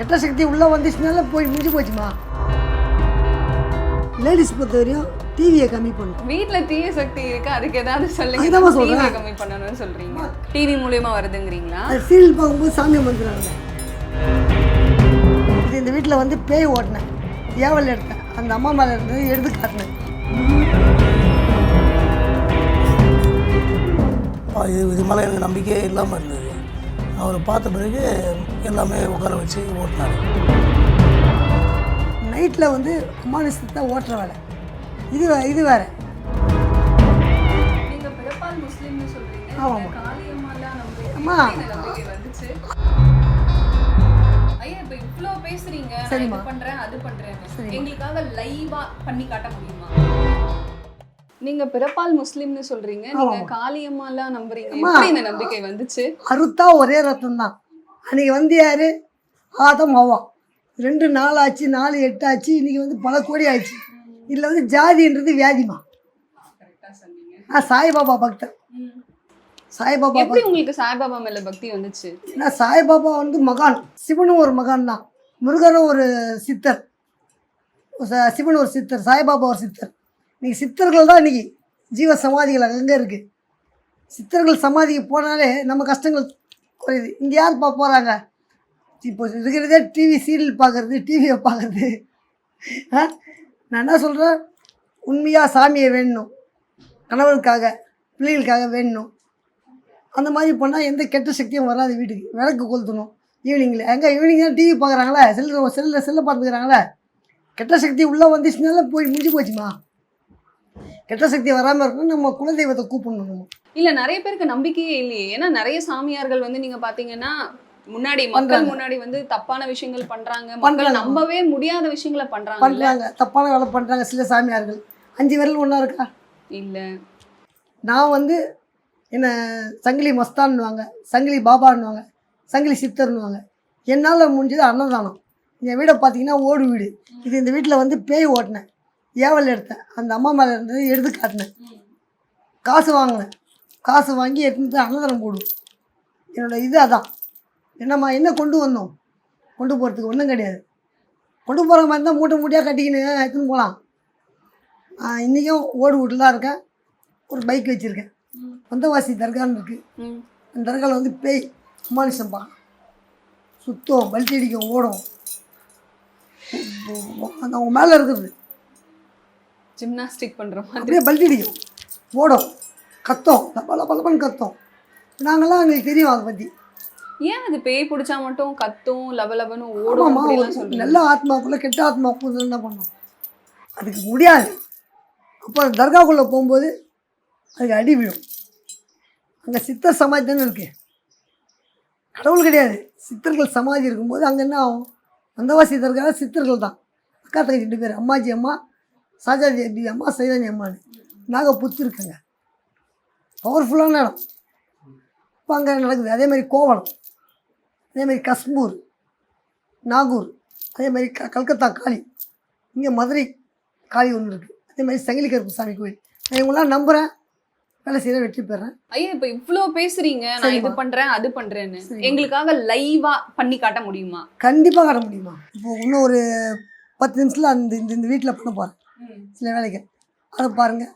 கெட்ட சக்தி உள்ளே வந்துச்சுனால போய் முடிஞ்சு போச்சுமா. லேடிஸ் பொறுத்த வரையும் டிவியை கம்மி பண்ணும். வீட்டில் தீய சக்தி இருக்கு, அதுக்கு ஏதாவது சொல்லுங்க. அதுதான் சொல்றேன். டிவியை கம்மி பண்ணணும்னு சொல்றீங்க. டிவி மூலியமா வருதுங்கிறீங்களா? அது சீரியல் பார்க்கும்போது சாமி வந்துடுறாங்க. இது இந்த வீட்டில் வந்து பேய் ஓட்டினேன், ஏவல் எடுத்தேன், அந்த அம்மா மேலே இருந்தது எடுத்து காட்டினேன். இது மேலே எனக்கு நம்பிக்கையே இல்லாமல் இருந்தது. அவரை பார்த்த பிறகு எல்லாமே உட்கார வச்சு ஓட்டினார். நைட்டில் வந்து அம்மானுஷத்தை ஓட்டுற வேலை இது வேறு. நீங்க பிறப்பால் முஸ்லிம்னு சொல்றீங்க. ஆமாம். காளியம்மாலாம் அம்மா. நம்பிக்கை வந்துச்சு. ஐயா இப்போ இவ்ளோ பேசுறீங்க, நான் சரிம்மா. இது பண்றேன் அது பண்றேன். சரிம்மா. எங்களுக்காக லைவா பண்ணி காட்ட முடியுமா? நீங்க பிறப்பால் முஸ்லிம்னு சொல்றீங்க, நீங்க ஆமாம். காளியம்மாலாம் நம்புறீங்க. அம்மா. எப்படி இந்த நம்பிக்கை வந்துச்சு? அறுத்தா ஒரே ரத்தம் தான். அன்றைக்கி வந்து யார்? ஆதம் ஹவ்வா. 2 நாள் ஆச்சு, 4 8 ஆச்சு, இன்றைக்கி வந்து பல கோடி ஆயிடுச்சு. இதில் வந்து ஜாதின்றது வியாதிமா. கரெக்டா சொன்னீங்க. நான் சாய்பாபா பக்தன். சாய்பாபா எப்படி உங்களுக்கு சாய்பாபா மேல பக்தி வந்துச்சு? ஏன்னா சாய்பாபா வந்து மகான், சிவனும் ஒரு மகான் தான், முருகனும் ஒரு சித்தர், சிவன் ஒரு சித்தர், சாய்பாபா ஒரு சித்தர். இன்றைக்கி சித்தர்கள் தான் இன்றைக்கி ஜீவ சமாதிகள் அங்கங்கே இருக்குது. சித்தர்கள் சமாதிக்கு போனாலே நம்ம கஷ்டங்கள் குறையுது. இங்கே யார் போகிறாங்க? இப்போ இருக்கிறதே டிவி சீரியல் பார்க்குறது, டிவியை பார்க்குறது. நான் என்ன சொல்கிறேன், உண்மையாக சாமியை வேணும், கணவனுக்காக பிள்ளைகளுக்காக வேணும். அந்த மாதிரி பண்ணால் எந்த கெட்ட சக்தியும் வராது வீட்டுக்கு. விளக்கு கொளுத்தணும் ஈவினிங்கில். எங்கே ஈவினிங் தான் டிவி பார்க்குறாங்களே, செல்லில் பார்த்துக்கிறாங்களே. கெட்ட சக்தி உள்ளே வந்துச்சுனால போய் முடிஞ்சு போச்சுமா. கெட்ட சக்தி வராமல் இருக்கணும், நம்ம குலதெய்வத்தை கூப்பிடணும். இல்ல நிறைய பேருக்கு நம்பிக்கையே இல்லையே. ஏன்னா நிறைய சாமியார்கள் வந்து நீங்க பாத்தீங்கன்னா முன்னாடி மக்கள் முன்னாடி வந்து தப்பான விஷயங்கள் பண்றாங்க, மக்கள் நம்பவே முடியாத விஷயங்களை பண்றாங்க, தப்பான வேலை பண்ணுறாங்க சில சாமியார்கள். 5 விரல் ஒன்றா இருக்கா? இல்ல. நான் வந்து என்ன சங்கிலி மஸ்தான்னுவாங்க, சங்கிலி பாபான்னுவாங்க, சங்கிலி சித்தர்னுவாங்க. என்னால் முடிஞ்சது அன்னதானம். என் வீடை பார்த்தீங்கன்னா ஓடு வீடு. இது இந்த வீட்டில் வந்து பேய் ஓட்டினேன், ஏவல் எடுத்தேன், அந்த அம்மா மேலே இருந்தது எடுத்து காட்டினேன். காசு வாங்கினேன், காசு வாங்கி எடுத்துட்டு அன்னதானம் போடுவேன். என்னோடய இது அதான். என்னம்மா என்ன கொண்டு வந்தோம்? கொண்டு போகிறதுக்கு ஒன்றும் கிடையாது. கொண்டு போகிற மாதிரி தான் மூட்டை மூட்டையாக கட்டிக்கின்னு எடுத்துன்னு போகலாம். இன்றைக்கும் ஓடு வீட்டில் தான் இருக்கேன். ஒரு பைக் வச்சுருக்கேன். வந்தவாசி தர்கான்னு இருக்குது. அந்த தர்காவில் வந்து பேய் அமானுஷம் பார்க்கலாம், சுத்தம், பல்ட்டி அடிக்கும், ஓடும். அந்த அவங்க மேலே இருக்கிறது ஜிம்னாஸ்டிக் பண்ற மாதிரி அப்படியே பல்ட்டி அடிக்கும், ஓடும், கத்தம், பலப்பன்னு கத்தம். நாங்களாம் எங்களுக்கு தெரியும் அதை பற்றி. ஏன் அது பேய் பிடிச்சா மட்டும் கத்தும், லபலபன்னு ஓடும் அப்படிலாம் சொல்றீங்க? நல்ல ஆத்மாக்குள்ளே கெட்ட ஆத்மாக்குள்ள என்ன பண்ணணும்? அதுக்கு முடியாது. அப்போ அந்த தர்காக்குள்ளே போகும்போது அதுக்கு அடி விழும். அங்கே சித்தர் சமாதி தானே இருக்குது, கடவுள் கிடையாது. சித்தர்கள் சமாதி இருக்கும்போது அங்கே என்ன ஆகும்? வந்தவாசி தர்காவில் சித்தர்கள் தான். அக்கா தங்கச்சி 2 பேர், அம்மாஜி அம்மா, சாஜாஜி அபி அம்மா, சைதாஜி அம்மான்னு. நாங்கள் புத்து இருக்குங்க, பவர்ஃபுல்லான இடம். இப்போ அங்கே நடக்குது. அதேமாதிரி கோவளம், அதேமாதிரி கஸ்மூர், நாகூர், அதேமாதிரி கல்கத்தா காளி, இங்கே மதுரை காளி ஒன்று இருக்குது. அதேமாதிரி சங்கிலி கருப்பு சாமி கோயில். நான் இவங்களாம் நம்புகிறேன், வேலை செய்கிற வெற்றி பெறேன். ஐயா இப்போ இவ்வளோ பேசுறீங்க, நான் இது பண்றேன் அது பண்றேன்னு, எங்களுக்காக லைவா பண்ணி காட்ட முடியுமா? கண்டிப்பாக காட்ட முடியுமா. இப்போ இன்னும் ஒரு 10 நிமிஷத்தில் அந்த இந்த வீட்டில் பண்ண போகிறேன் சில வேலைகள். அதை பாருங்கள்.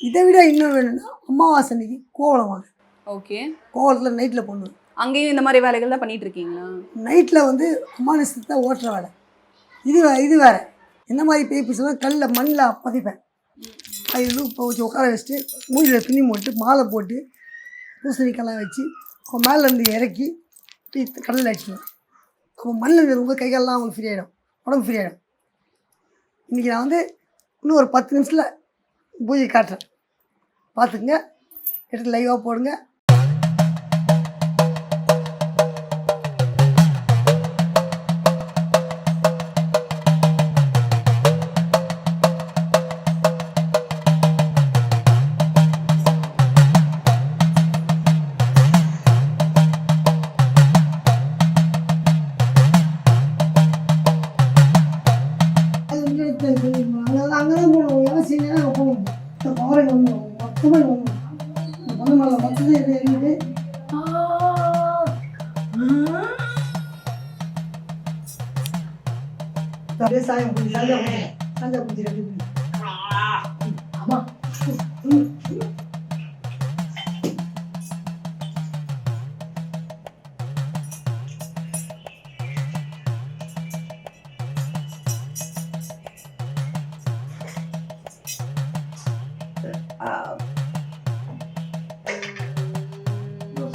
இதை விட இன்னும் வேணும்னா அமாவாசை அன்னைக்கு கோவளம் வாங்க. ஓகே. கோவளத்தில் நைட்டில் பண்ணுவேன். அங்கேயும் இந்த மாதிரி வேலைகள் தான் பண்ணிட்டு இருக்கீங்களா? நைட்டில் வந்து அமானுஷத்தை ஓட்டுற வேலை இது வேறு. என்ன மாதிரி பேய் பிடிச்சா கல்லில் மண்ணில் பதிப்பேன். அது இப்போ வச்சு உட்கார வச்சுட்டு மூஞ்சில் துணி போட்டு மாலை போட்டு பூசணிக்கெல்லாம் வச்சு அவன் மேலே இருந்து இறக்கி கடலில் அடிச்சுடுவேன். அப்போ மண்ணில் ரொம்ப கைகாலெலாம் அவங்களுக்கு ஃப்ரீ ஆகிடும், உடம்பு ஃப்ரீ ஆகிடும். இன்றைக்கி நான் வந்து இன்னும் ஒரு 10 நிமிஷத்தில் பூஜை காட்டுறேன், பார்த்துக்குங்க. எடுத்து லைவாக போடுங்க. அங்கே தான் போகணும், எவசியம் அங்கே போகணும். இந்த பவரை ஒன்று மொத்தமாக ஒன்று இந்த பண்ண மற்றது அப்படியே சாயம் புடி சாஞ்சா புடி ரெண்டு புடி. ஆமா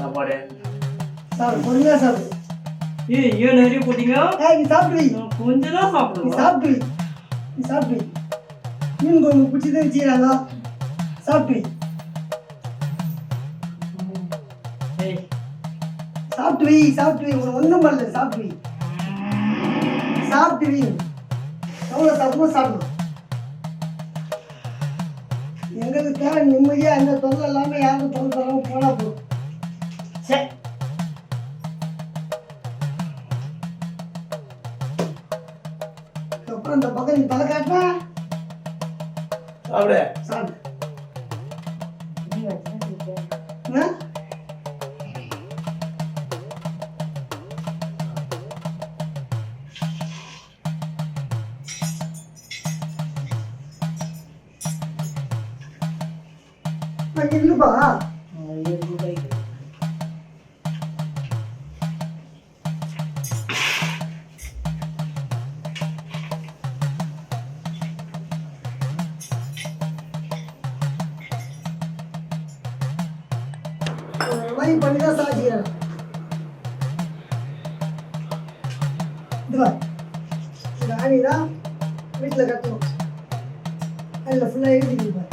சாப்பாடு சாப்பிடு கொஞ்சம் சாப்பிடு. ஏன் நிறைய போட்டீங்க? நீ சாப்பிடு வை. நான் கொஞ்சம் தான் நீ சாப்பிடுவேன். சாப்பிடு வை. நீ சாப்பிடு வை. மீன் குழம்பு பிடிச்சதை வச்சுக்கிறாங்க சாப்பிடு வை. ஏய், சாப்பிட்டு வை சாப்பிட்டு வை. உனக்கு ஒன்றும் பண்ணல சாப்பிட்டு வை. சாப்பிட்டு வை. எவ்வளோ சாப்பிடுமோ சாப்பிடணும். எங்களுக்கு தேவை நிம்மதியாக எந்த தொல்லை இல்லாமல் யாரும் தொல்லை தராமல் போனால் போதும். சே. அப்புறம் இந்த பக்கம் நீ தலை காட்டினா சாப்பிடு. சாப்பிடு. என்ன? இல்லைப்பா மாதிரி பண்ணி தான் சாதிக்கிறேன். இதுவா இந்த ஆணி தான் வீட்டில் கட்டணும். அதில் ஃபுல்லாக எழுதிக்கிட்டு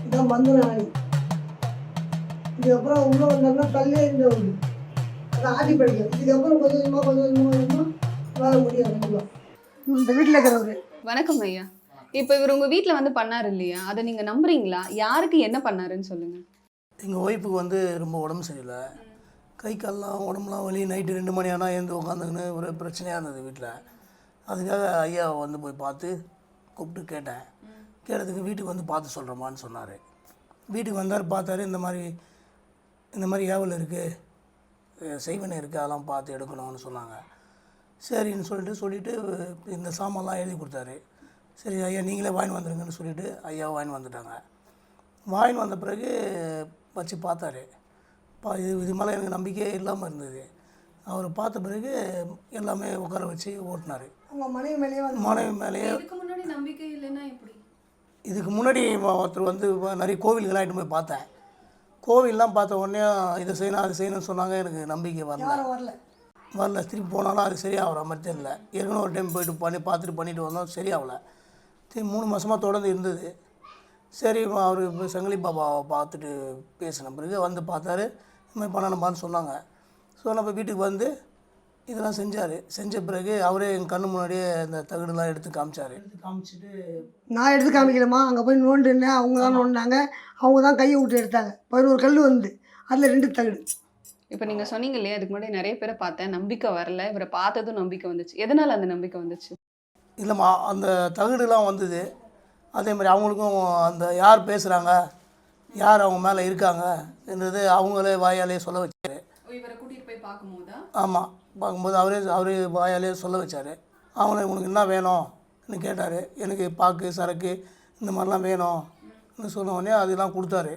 இதான் மந்திர ஆணி. இதுக்கப்புறம் உள்ள வந்தோம்னா தள்ளே இருந்த ஒரு அதை ஆட்டி படிக்கும். இதுக்கப்புறம் கொஞ்சம் கொஞ்சமாக வேலை முடியும். கண்டிப்பாக இந்த வீட்டில் இருக்கிறவரு. வணக்கம் ஐயா. இப்போ இவர் உங்க வீட்ல வந்து பண்ணாரு இல்லையா, அதை நீங்க நம்புறீங்களா? யாருக்கு என்ன பண்ணாருன்னு சொல்லுங்க. எங்கள் ஒய்ஃபுக்கு வந்து ரொம்ப உடம்பு சரியில்லை. கை கால்லாம் உடம்புலாம் வலி. நைட்டு 2 மணி ஆனால் எழுந்து உட்காந்துக்கின்னு ஒரு பிரச்சனையாக இருந்தது வீட்டில். அதுக்காக ஐயாவை வந்து போய் பார்த்து கூப்பிட்டு கேட்டேன். கேட்டதுக்கு வீட்டுக்கு வந்து பார்த்து சொல்கிறோமான்னு சொன்னார். வீட்டுக்கு வந்தார், பார்த்தாரு. இந்த மாதிரி ஏவல் இருக்குது, செய்வனை இருக்குது, அதெல்லாம் பார்த்து எடுக்கணும்னு சொன்னாங்க. சரின்னு சொல்லிட்டு இந்த சாமான்லாம் எழுதி கொடுத்தாரு. சரி ஐயா நீங்களே வாங்கி வந்துடுங்கன்னு சொல்லிவிட்டு ஐயா வாங்கி வந்துட்டாங்க. வாங்கி வந்த பிறகு வச்சு பார்த்தாரு. இது மேலே எனக்கு நம்பிக்கையே இல்லாமல் இருந்தது. அவர் பார்த்த பிறகு எல்லாமே உட்கார வச்சு ஓட்டினார். உங்கள் மனைவி மேலேயே மனைவி மேலேயே. இதுக்கு முன்னாடி நம்பிக்கை இல்லைன்னா எப்படி? இதுக்கு முன்னாடி ஒருத்தர் வந்து நிறைய கோவில்களாக ஆகிட்டு போய் பார்த்தேன். கோவில்லாம் பார்த்த உடனே இதை செய்யணும் அது செய்யணும்னு சொன்னாங்க. எனக்கு நம்பிக்கை வரல. திருப்பி போனாலும் அது சரியாகிற மாதிரி தெரியல. ஏற்கனவே ஒரு டைம் போயிட்டு பண்ணிட்டு வந்தோம், சரியாகல. திரும்பி 3 மாதமாக தொடர்ந்து இருந்தது. சரி அவர் சங்கிலி பாபாவை பார்த்துட்டு பேசின பிறகு வந்து பார்த்தாரு. இந்த மாதிரி பண்ணணுமான்னு சொன்னாங்க. நம்ம வீட்டுக்கு வந்து இதெல்லாம் செஞ்ச பிறகு அவரே எங்கள் கண்ணு முன்னாடியே இந்த தகடுலாம் எடுத்து காமிச்சிட்டு நான் எடுத்து காமிக்கலம்மா. அங்கே போய் நோண்டுன்னேன். அவங்க தான் நோண்டினாங்க. அவங்க தான் கையை விட்டு எடுத்தாங்க. 11 கல் வந்து அதில் 2 தகடு. இப்போ நீங்க சொன்னீங்க இல்லையா, அதுக்கு முன்னாடி நிறைய பேரை பார்த்தேன், நம்பிக்கை வரல. இவரை பார்த்ததும் நம்பிக்கை வந்துச்சு. எதனால அந்த நம்பிக்கை வந்துச்சு? இல்லைம்மா, அந்த தகடுலாம் வந்தது. அதே மாதிரி அவங்களுக்கும் அந்த யார் பேசுகிறாங்க, யார் அவங்க மேலே இருக்காங்க என்றது அவங்களே வாயாலே சொல்ல வச்சார். இவரை கூட்டிகிட்டு போய் பார்க்கும்போதா? ஆமாம், பார்க்கும்போது அவரே வாயாலே சொல்ல வச்சார். அவங்கள உனக்கு என்ன வேணும்னு கேட்டார். எனக்கு பாக்கு சரக்கு இந்த மாதிரிலாம் வேணும்னு சொன்ன உடனே அதெல்லாம் கொடுத்தாரு.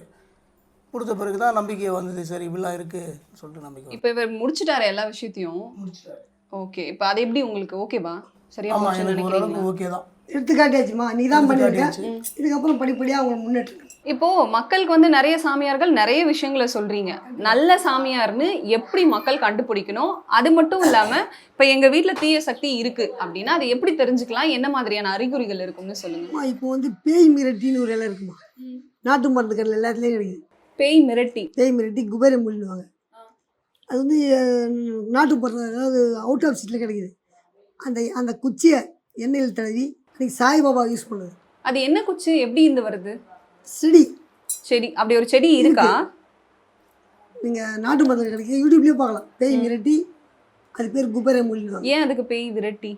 கொடுத்த பிறகு தான் நம்பிக்கை வந்தது. சரி இப்படிலாம் இருக்குது சொல்லிட்டு நம்பிக்கை. இப்போ இவர் முடிச்சிட்டாரு எல்லா விஷயத்தையும்? முடிச்சிட்டாரு. ஓகே. இப்போ அது எப்படி உங்களுக்கு ஓகேவா? சரியா? ஆமாம், எனக்கு ஓரளவுக்கு ஓகே தான். எடுத்து காட்டியாச்சுமா. நீ தான் பண்ணியிருக்கேன். இதுக்கப்புறம் படிப்படியாக அவங்க முன்னேற்றம். இப்போ மக்களுக்கு வந்து நிறைய சாமியார்கள் நிறைய விஷயங்களை சொல்றீங்க. நல்ல சாமியார்னு எப்படி மக்கள் கண்டுபிடிக்கணும்? அது மட்டும் இல்லாம இப்போ எங்க வீட்டில் தீய சக்தி இருக்கு அப்படின்னா அதை எப்படி தெரிஞ்சுக்கலாம்? என்ன மாதிரியான அறிகுறிகள் இருக்கும்னு சொல்லுங்க. இப்போ வந்து பேய் மிரட்டின்னு ஒரு இலை இருக்குமா, நாட்டு மருந்து கடையில் எல்லாத்துலேயும் கிடைக்குது. பேய் மிரட்டி குபேர மூலிடுவாங்க. அது வந்து நாட்டு மருந்து, அதாவது அவுட் ஆஃப் சீட்டில் கிடைக்குது. அந்த குச்சியை எண்ணெயில் தடவி அன்றைக்கி சாய்பாபா யூஸ் பண்ணுது. அது என்ன குச்சி? எப்படி இருந்து வருது? செடி. அப்படி ஒரு செடி இருக்கா? நீங்கள் நாட்டு மருந்து கிடைக்குது, யூடியூப்லேயே பார்க்கலாம். பேய் மிரட்டி, அது பேர் குபேர மூலிடுவாங்க. ஏன் அதுக்கு பேய் விரட்டி?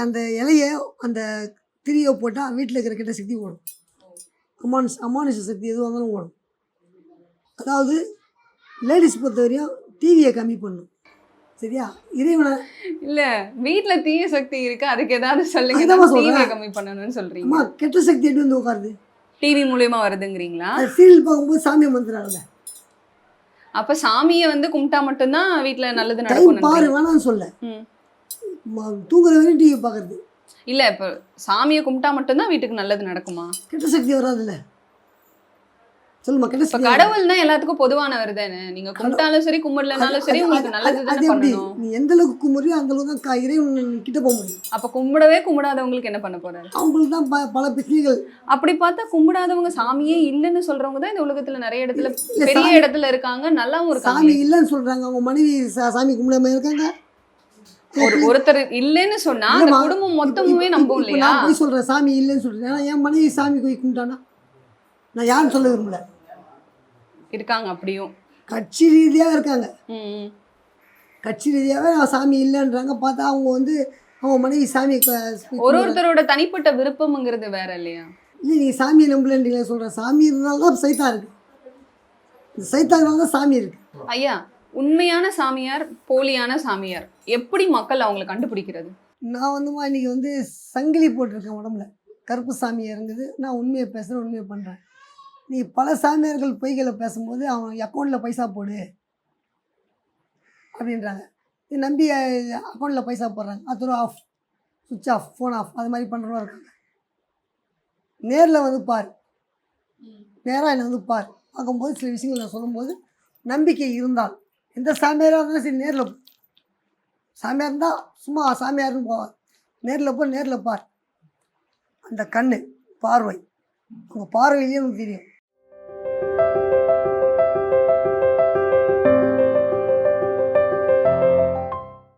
அந்த இலையை அந்த திரியை போட்டால் வீட்டில் இருக்கிற கெட்ட சக்தி ஓடும். அமானுஷ சக்தி எதுவாக இருந்தாலும் ஓடும். அதாவது லேடிஸ் பொறுத்த வரையும் டிவியை கம்மி பண்ணணும். சரியா? இறைவனை இல்ல வீட்ல தீய சக்தி இருக்கு, அதுக்கு ஏதாவது சொல்லுங்க. அதுதான் சொல்றேன். டிவியை கம்மி பண்ணணும்னு சொல்றீங்க. அம்மா கெட்ட சக்தி எட்டு வந்து உட்காருது. டிவி மூலியமா வருதுங்கிறீங்களா? அது சீரியல் பார்க்கும்போது சாமியை மந்திராங்கல்ல. அப்ப சாமியை வந்து கும்பிட்டா மட்டும்தான் வீட்ல நல்லது டைம் நடக்கும். பாரு வேணாம்னு சொல்ல. ம். தூங்குற வரையும் டிவி பார்க்கறது. இல்ல இப்ப சாமியை கும்பிட்டா மட்டும்தான் வீட்டுக்கு நல்லது நடக்குமா? கெட்ட சக்தி வராதுல்ல. சொல்லுமா கெட்ட இப்ப சக்தி கடவுள்னா எல்லாத்துக்கும் பொதுவானவர் தானே. நீங்க கும்பிட்டாலும் சரி கும்பிடலனாலும் சரி உங்களுக்கு நல்லது அது தானே எப்படி? பண்ணணும். நீ எந்த அளவுக்கு கும்பிடுறியோ அந்த அளவுக்கு தான் இறைவன் கிட்ட போக முடியும். அப்ப கும்பிடவே கும்பிடாதவங்களுக்கு என்ன பண்ண போறாரு? அவங்களுக்கு தான் பல பிரச்சனைகள். அப்படி பார்த்தா கும்பிடாதவங்க சாமியே இல்லைன்னு சொல்றவங்க தான் இந்த உலகத்துல நிறைய இடத்துல பெரிய இடத்துல இருக்காங்க, நல்லாவும் இருக்காங்க. சாமி இல்லைன்னு சொல்றாங்க. அவங்க மனைவி சாமி கும்பிடாம இருக்காங்க. ஒருத்தர் இல்லைன்னு சொன்னா அந்த இல்லம்மா, குடும்பம் மொத்தமுமே நம்பும் இப்ப இல்லையா? நான் போய் சொல்றேன் சாமி இல்லைன்னு சொல்றேன். ஏன்னா என் மனைவி சாமி போய் கும்பிட்டானா நான் யாருன்னு சொல்ல விரும்பல. இருக்காங்க அப்படியும். கட்சி ரீதியாக இருக்காங்க. ம். கட்சி ரீதியாகவே சாமி இல்லைன்றாங்க. பார்த்தா அவங்க வந்து அவங்க மனைவி சாமி ஒருத்தரோட தனிப்பட்ட விருப்பம்ங்கிறது வேற இல்லையா? இல்லை நீங்கள் சாமியை நம்பலன்றீங்களா சொல்கிறேன். சாமி இருந்தால்தான் தான் சைத்தா இருக்கு. இந்த சைத்தாங்கிறதால தான் சாமி இருக்கு. ஐயா, உண்மையான சாமியார் போலியான சாமியார் எப்படி மக்கள் அவங்களை கண்டுபிடிக்கிறது? நான் வந்துமா இன்றைக்கி வந்து சங்கிலி போட்டிருக்கேன் உடம்புல. கருப்பு சாமியாக இருந்தது. நான் உண்மையை பேசுகிறேன், உண்மையை பண்ணுறேன். நீ பல சாமியார்கள் பொய்களை பேசும்போது அவன் அக்கௌண்ட்டில் பைசா போடு அப்படின்றாங்க. இது நம்பி அக்கௌண்ட்டில் பைசா போடுறாங்க. அது ஆஃப், சுவிட்ச் ஆஃப், ஃபோன் ஆஃப், அது மாதிரி பண்ணுறவங்க இருக்காங்க. நேரில் வந்து பார், நேராக என்னை வந்து பார். பார்க்கும்போது சில விஷயங்கள் நான் சொல்லும்போது நம்பிக்கை இருந்தால் எந்த சாமியாராக இருந்தாலும் சரி நேரில் சாமியார் இருந்தால் சும்மா சாமியார்னு போவார். நேரில் பார். அந்த கண் பார்வை, உங்கள் பார்வையிலேயே எனக்கு தெரியும்.